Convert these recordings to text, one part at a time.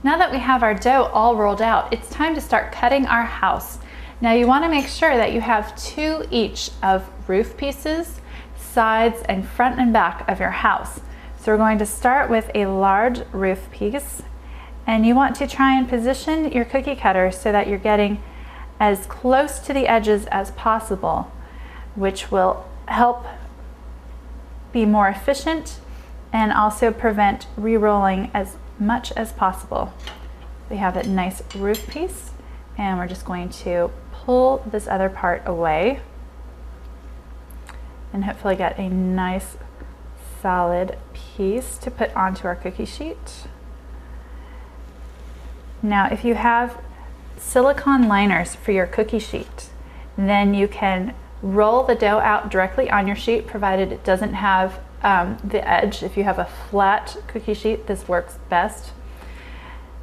Now that we have our dough all rolled out, it's time to start cutting our house. Now you want to make sure that you have 2 each of roof pieces, sides, and front and back of your house. So we're going to start with a large roof piece, and you want to try and position your cookie cutter so that you're getting as close to the edges as possible, which will help be more efficient and also prevent re-rolling as much as possible. We have a nice roof piece, and we're just going to pull this other part away and hopefully get a nice solid piece to put onto our cookie sheet. Now if you have silicone liners for your cookie sheet, then you can roll the dough out directly on your sheet, provided it doesn't have the edge. If you have a flat cookie sheet, this works best.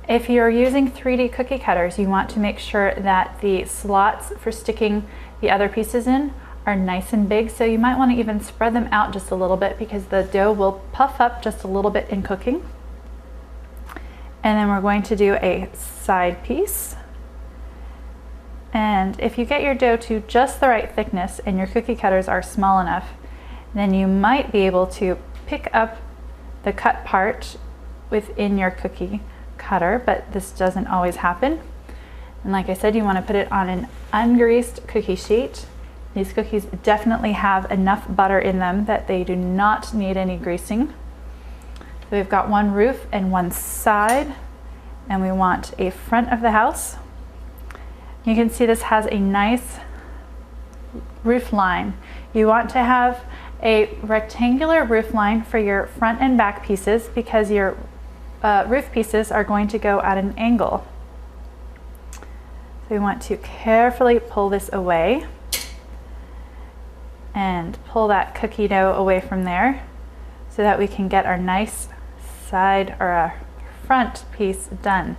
If you're using 3D cookie cutters, you want to make sure that the slots for sticking the other pieces in are nice and big, so you might want to even spread them out just a little bit because the dough will puff up just a little bit in cooking. And then we're going to do a side piece. And if you get your dough to just the right thickness and your cookie cutters are small enough, then you might be able to pick up the cut part within your cookie cutter, but this doesn't always happen. And like I said, you want to put it on an ungreased cookie sheet. These cookies definitely have enough butter in them that they do not need any greasing. So we've got one roof and one side, and we want a front of the house. You can see this has a nice roof line. You want to have a rectangular roof line for your front and back pieces because your roof pieces are going to go at an angle. So we want to carefully pull this away and pull that cookie dough away from there so that we can get our nice side or a front piece done.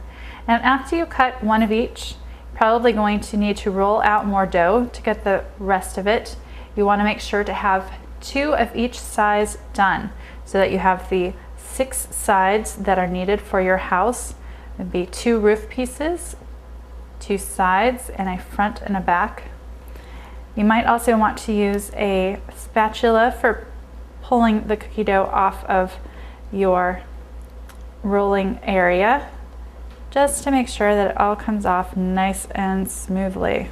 And after you cut one of each, you're probably going to need to roll out more dough to get the rest of it. You want to make sure to have 2 of each size done so that you have the 6 sides that are needed for your house. It would be 2 roof pieces, 2 sides, and a front and a back. You might also want to use a spatula for pulling the cookie dough off of your rolling area, just to make sure that it all comes off nice and smoothly.